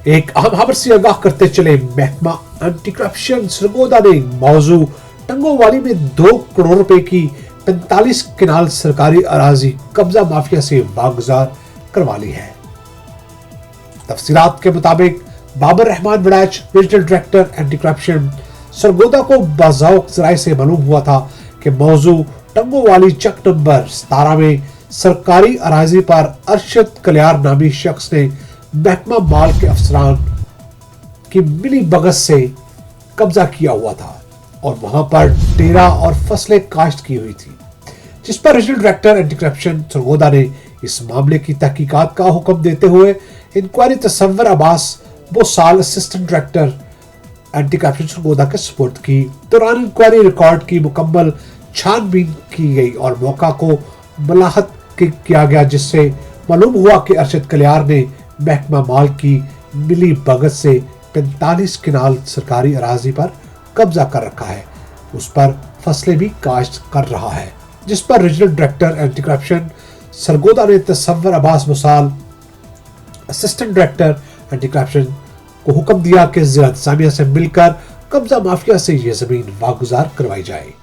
एक अहम खबर से आगाह करते चले, महकमा एंटी करप्शन सरगोदा ने मौजू टंगोवाली में 2 करोड़ रुपए की 45 किनाल सरकारी अराजी कब्जा माफिया से वागुजार करवा ली है। तफसीलात के मुताबिक Babar Rehman Waraich regional director anti corruption Sargodha को बाज़ाओ जराये से मालूम हुआ था कि मौजू टंगोवाली चक नंबर 17 में सरकारी अराजी पर अरशद कलियार नामी शख्स ने महकमा माल के अफसरान की मिली भगत से कब्जा किया हुआ था और वहां पर डेरा और फसलें काश्त की हुई थी, जिस पर regional director anti corruption Sargodha ने इस मामले की तहकीकात का हुक्म देते हुए inquiry Tasawwar Abbas Bosal assistant director anti corruption Sargodha के सुपुर्द की। दौरान इंक्वायरी रिकॉर्ड की मुकम्मल छानबीन की गई और मौका को मलाहत किया गया, जिससे मालूम हुआ कि अरशद कलियार ने महकमा माल की मिली भगत से 45 किनाल सरकारी अराजी पर कब्जा कर रखा है, उस पर फसलें भी काश्त कर रहा है, जिस पर regional director anti corruption Sargodha ने Tasawwar Abbas Bosal assistant director anti corruption को हुक्म दिया कि जिला इंतजामिया से मिलकर कब्जा माफिया से यह जमीन वागुजार करवाई जाए।